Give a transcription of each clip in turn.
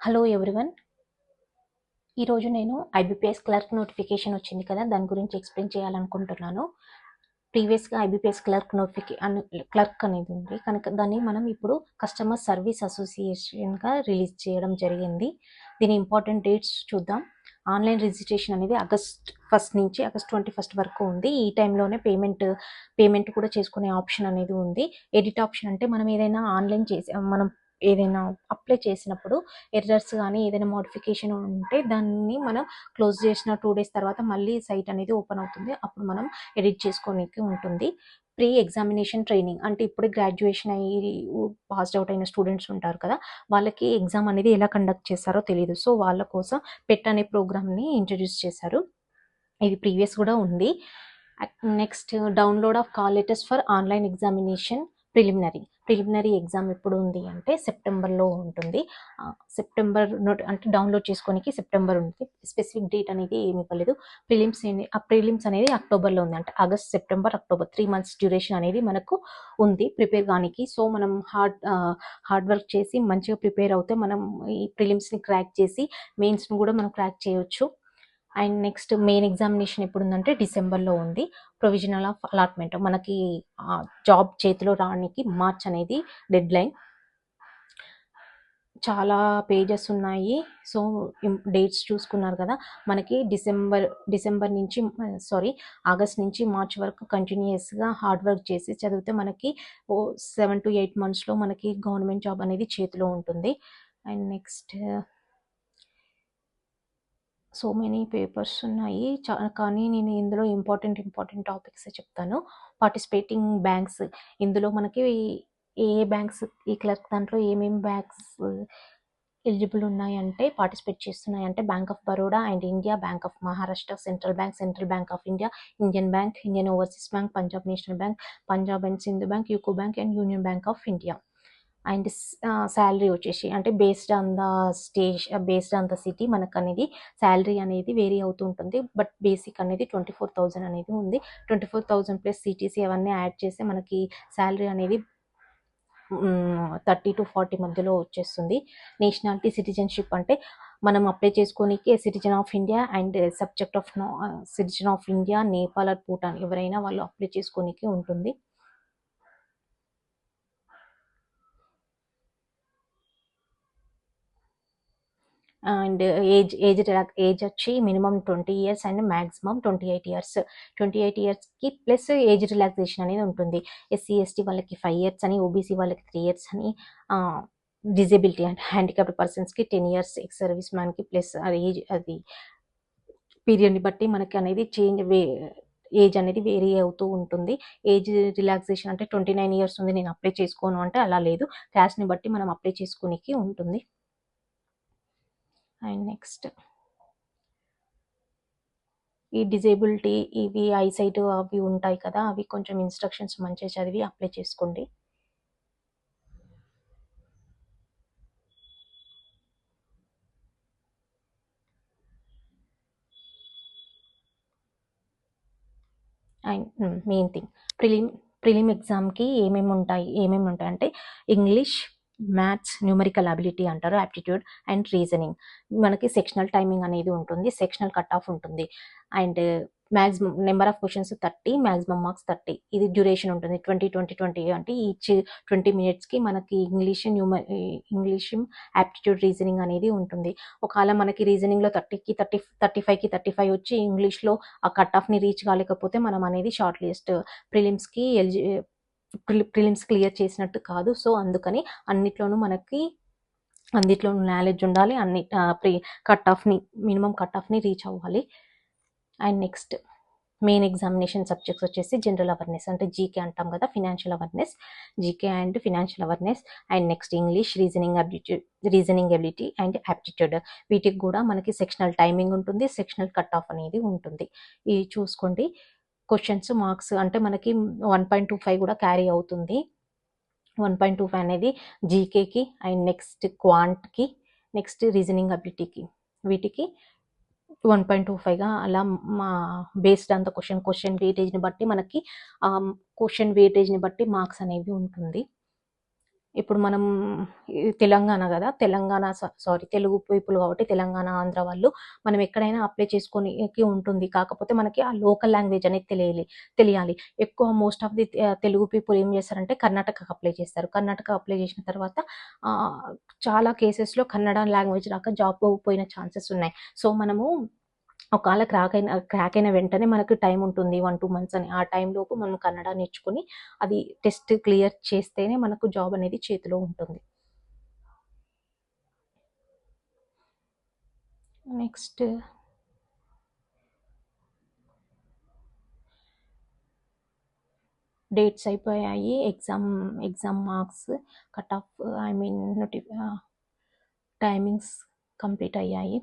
Hello everyone. ఈరోజు నేను IBPS clerk notification వచ్చింది కదా, దాని గురించి ఎక్స్ప్లెయిన్ చేయాలనుకుంటున్నాను. ప్రీవియస్గా ఐబీపీఎస్ క్లర్క్ అనేది ఉంది కనుక దాన్ని మనం ఇప్పుడు కస్టమర్ సర్వీస్ అసోసియేషన్గా రిలీజ్ చేయడం జరిగింది. దీని ఇంపార్టెంట్ డేట్స్ చూద్దాం. ఆన్లైన్ రిజిస్ట్రేషన్ అనేది ఆగస్ట్ 1 నుంచి ఆగస్ట్ 21 వరకు ఉంది. ఈ టైంలోనే పేమెంట్ కూడా చేసుకునే ఆప్షన్ అనేది ఉంది. ఎడిట్ ఆప్షన్ అంటే మనం ఏదైనా ఆన్లైన్ చేసి మనం ఏదైనా అప్లై చేసినప్పుడు ఎర్రర్స్ కానీ ఏదైనా మోడిఫికేషన్ ఉంటే దాన్ని మనం క్లోజ్ చేసిన 2 days తర్వాత మళ్ళీ సైట్ అనేది ఓపెన్ అవుతుంది. అప్పుడు మనం ఎడిట్ చేసుకోనికి ఉంటుంది. ప్రీ ఎగ్జామినేషన్ ట్రైనింగ్ అంటే ఇప్పుడు గ్రాడ్యుయేషన్ అయ్యి పాస్డ్ అవుట్ అయిన స్టూడెంట్స్ ఉంటారు కదా, వాళ్ళకి ఎగ్జామ్ అనేది ఎలా కండక్ట్ చేస్తారో తెలియదు. సో వాళ్ళ కోసం పెట్ అనే ప్రోగ్రామ్ని ఇంట్రడ్యూస్ చేశారు. ఇది ప్రీవియస్ కూడా ఉంది. Next download of call letters for online examination preliminary exam ఎప్పుడు ఉంది అంటే సెప్టెంబర్లో ఉంటుంది. సెప్టెంబర్ అంటే డౌన్లోడ్ చేసుకోనికి సెప్టెంబర్ ఉంది. స్పెసిఫిక్ డేట్ అనేది ఏమి ఇవ్వలేదు. ప్రిలిమ్స్ అనేది అక్టోబర్లో ఉంది. అంటే August, September, October 3 months duration అనేది మనకు ఉంది ప్రిపేర్ కానికి. సో మనం హార్డ్ వర్క్ చేసి మంచిగా ప్రిపేర్ అవుతే మనం ఈ ప్రిలిమ్స్ని క్రాక్ చేసి మెయిన్స్ని కూడా మనం క్రాక్ చేయొచ్చు. అండ్ నెక్స్ట్ మెయిన్ ఎగ్జామినేషన్ ఎప్పుడు ఉందంటే డిసెంబర్లో ఉంది. ప్రొవిజనల్ ఆఫ్ అలాట్మెంట్ మనకి జాబ్ చేతిలో రావడానికి మార్చ్ అనేది డెడ్ లైన్. చాలా పేజెస్ ఉన్నాయి. సో డేట్స్ చూసుకున్నారు కదా, మనకి డిసెంబర్ నుంచి ఆగస్ట్ నుంచి మార్చ్ వరకు కంటిన్యూస్గా హార్డ్ వర్క్ చేసి చదివితే మనకి 7 to 8 monthsలో మనకి గవర్నమెంట్ జాబ్ అనేది చేతిలో ఉంటుంది. And next so many papers ఉన్నాయి కానీ నేను ఇందులో ఇంపార్టెంట్ టాపిక్స్ చెప్తాను. పార్టిసిపేటింగ్ బ్యాంక్స్, ఇందులో మనకి ఏ బ్యాంక్స్ ఈ క్లర్క్ దాంట్లో ఏమేమి బ్యాంక్స్ ఎలిజిబుల్ ఉన్నాయంటే పార్టిసిపేట్ చేస్తున్నాయంటే bank of Baroda and India, bank of Maharashtra, central bank of India, Indian bank, Indian overseas bank, Punjab national bank, Punjab and Sindhu bank, UCO bank and union bank of India. And salary వచ్చేసి అంటే based on the city మనకు అనేది salary అనేది vary అవుతూ ఉంటుంది. But basic అనేది 24,000 అనేది ఉంది. 24,000 ప్లస్ సిటీసీ అవన్నీ యాడ్ చేస్తే మనకి శాలరీ అనేది 30 to 40 మధ్యలో వచ్చేస్తుంది. నేషనాలిటీ, సిటిజన్షిప్ అంటే మనం అప్లై చేసుకోనికి citizen of India and subject of citizen of India, Nepal or Bhutan ఎవరైనా వాళ్ళు అప్లై చేసుకోనికి ఉంటుంది. అండ్ ఏజ్ వచ్చి minimum 20 years and maximum 28 years. 28 yearsకి ప్లస్ ఏజ్ రిలాక్సేషన్ అనేది ఉంటుంది. ఎస్సీ ఎస్టీ వాళ్ళకి 5 years అని, ఓబీసీ వాళ్ళకి 3 years అని, డిజేబిలిటీ అంటే హ్యాండిక్యాప్డ్ పర్సన్స్కి 10 years, ఎక్స్ సర్వీస్ మ్యాన్కి ప్లస్ ఏజ్ అది పీరియడ్ని బట్టి మనకి అనేది ఏజ్ అనేది వేరీ అవుతూ ఉంటుంది. ఏజ్ రిలాక్సేషన్ అంటే 29 years ఉంది నేను అప్లై చేసుకోను అంటే అలా లేదు, క్యాస్ట్ని బట్టి మనం అప్లై చేసుకోనికి ఉంటుంది. అండ్ నెక్స్ట్ ఈ డిజేబిలిటీ ఇవి ఐసైట్ అవి ఉంటాయి కదా, అవి కొంచెం ఇన్స్ట్రక్షన్స్ మంచిగా చదివి అప్లై చేసుకోండి. అండ్ మెయిన్ థింగ్ ప్రిలిమ్ ఎగ్జామ్కి ఏమేమి ఉంటాయి అంటే ఇంగ్లీష్, మ్యాథ్స్, న్యూమరికల్ అబిలిటీ అంటారు, యాప్టిట్యూడ్ అండ్ రీజనింగ్. మనకి సెక్షనల్ టైమింగ్ అనేది ఉంటుంది, సెక్షనల్ కట్ ఆఫ్ ఉంటుంది. And maximum number of questions 30, maximum marks 30. ఇది డ్యూరేషన్ ఉంటుంది 20 అంటే ఈచ్ 20 minutesకి మనకి ఇంగ్లీష్, యాప్టిట్యూడ్, రీజనింగ్ అనేది ఉంటుంది. ఒకవేళ మనకి రీజనింగ్లో 30కి 35కి 35 వచ్చి ఇంగ్లీష్లో ఆ కట్ ఆఫ్ని రీచ్ కాలేకపోతే మనం అనేది షార్ట్ లిస్ట్ ప్రిలిమ్స్ క్లియర్ చేసినట్టు కాదు. సో అందుకని అన్నిట్లోనూ నాలెడ్జ్ ఉండాలి, మినిమం కట్ ఆఫ్ని రీచ్ అవ్వాలి. And next main examination subjects వచ్చేసి జనరల్ అవేర్నెస్ అంటే జీకే అంటాం కదా, GK and financial awareness. And next English, reasoning ability and aptitude. వీటికి కూడా మనకి సెక్షనల్ టైమింగ్ ఉంటుంది, సెక్షనల్ కట్ ఆఫ్ అనేది ఉంటుంది. ఇది చూసుకోండి. క్వశ్చన్స్ మార్క్స్ అంటే మనకి 1.25 కూడా క్యారీ అవుతుంది. 1.25 అనేది జీకేకి అండ్ నెక్స్ట్ క్వాంట్కి, నెక్స్ట్ రీజనింగ్ అబిలిటీకి, వీటికి 1.25గా అలా బేస్డ్ ఆన్ ద క్వశ్చన్ వెయిటేజ్ని బట్టి మనకి క్వశ్చన్ వెయిటేజ్ని బట్టి మార్క్స్ అనేవి ఉంటుంది. ఇప్పుడు మనం తెలంగాణ కదా, తెలంగాణ సారీ తెలుగు పీపుల్ కాబట్టి తెలంగాణ ఆంధ్ర వాళ్ళు మనం ఎక్కడైనా అప్లై చేసుకోనికి ఉంటుంది. కాకపోతే మనకి ఆ లోకల్ లాంగ్వేజ్ అనేది తెలియాలి. ఎక్కువ most of the Telugu people ఏం చేస్తారంటే కర్ణాటకకు అప్లై చేస్తారు. కర్ణాటక అప్లై చేసిన తర్వాత చాలా కేసెస్లో కన్నడ లాంగ్వేజ్ రాక జాబ్ పోయిన ఛాన్సెస్ ఉన్నాయి. సో మనము ఒకవేళ క్రాక్ అయిన వెంటనే మనకు టైం ఉంటుంది 1-2 మంత్స్ అని. ఆ టైంలోపు మనం కన్నడ నేర్చుకుని అది టెస్ట్ క్లియర్ చేస్తేనే మనకు జాబ్ అనేది చేతిలో ఉంటుంది. నెక్స్ట్ డేట్స్ అయిపోయాయి. Exam marks, cut off I mean timings complete అయ్యాయి.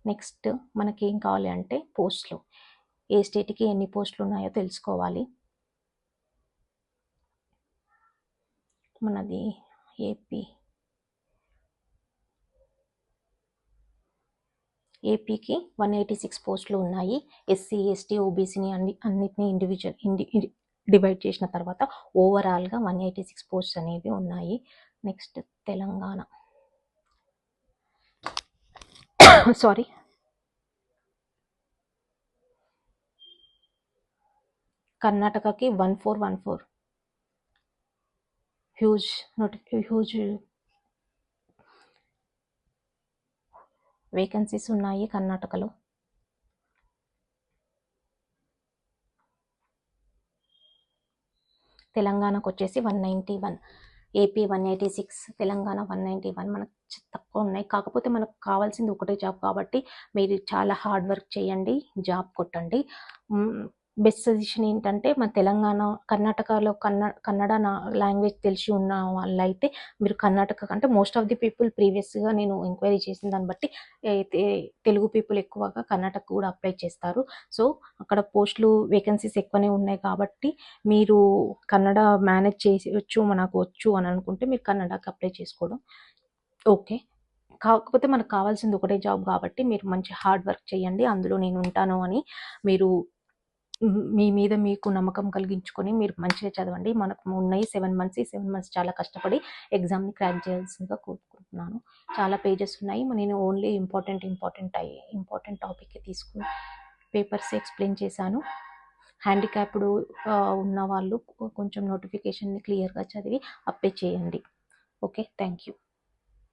నెక్స్ట్ మనకి ఏం కావాలి అంటే పోస్టులు. ఏ స్టేట్కి ఎన్ని పోస్టులు ఉన్నాయో తెలుసుకోవాలి. మనది ఏపీకి 186 పోస్టులు ఉన్నాయి. ఎస్సీ, ఎస్టీ, ఓబీసీని అన్నిటిని డివైడ్ చేసిన తర్వాత ఓవరాల్గా 186 పోస్ట్స్ అనేవి ఉన్నాయి. నెక్స్ట్ తెలంగాణ సారీ కర్ణాటకకి 1414 హ్యూజ్ వేకెన్సీస్ ఉన్నాయి కర్ణాటకలో. తెలంగాణకు వచ్చేసి 191, ఏపీ 186, తెలంగాణ 191. మనకు తక్కువ ఉన్నాయి. కాకపోతే మనకు కావాల్సింది ఒకటే జాబ్ కాబట్టి మీరు చాలా హార్డ్ వర్క్ చేయండి, జాబ్ కొట్టండి. బెస్ట్ సజెషన్ ఏంటంటే మన కర్ణాటకలో కన్నడ లాంగ్వేజ్ తెలిసి ఉన్న వాళ్ళైతే మీరు కర్ణాటక అంటే మోస్ట్ ఆఫ్ ది పీపుల్ ప్రీవియస్గా నేను ఎంక్వైరీ చేసిన దాన్ని బట్టి తెలుగు పీపుల్ ఎక్కువగా కర్ణాటక కూడా అప్లై చేస్తారు. సో అక్కడ పోస్టులు వేకెన్సీస్ ఎక్కువనే ఉన్నాయి కాబట్టి మీరు కన్నడ మేనేజ్ చేయవచ్చు, మనకు వచ్చు అని అనుకుంటే మీరు కన్నడకి అప్లై చేసుకోవడం ఓకే. కాకపోతే మనకు కావాల్సింది ఒకటే జాబ్ కాబట్టి మీరు మంచి హార్డ్ వర్క్ చేయండి. అందులో నేను ఉంటాను అని మీరు మీ మీద మీకు నమ్మకం కలిగించుకొని మీరు మంచిగా చదవండి. మనకు ఉన్నాయి 7 మంత్స్. ఈ 7 మంత్స్ చాలా కష్టపడి ఎగ్జామ్ని క్రాక్ చేయాల్సిందిగా కోరుకుంటున్నాను. చాలా పేజెస్ ఉన్నాయి. నేను ఓన్లీ ఇంపార్టెంట్ టాపిక్ తీసుకుని పేపర్స్ ఎక్స్ప్లెయిన్ చేశాను. హ్యాండిక్యాప్డ్ ఉన్న వాళ్ళు కొంచెం నోటిఫికేషన్ని క్లియర్గా చదివి అప్లై చేయండి. Okay, thank you.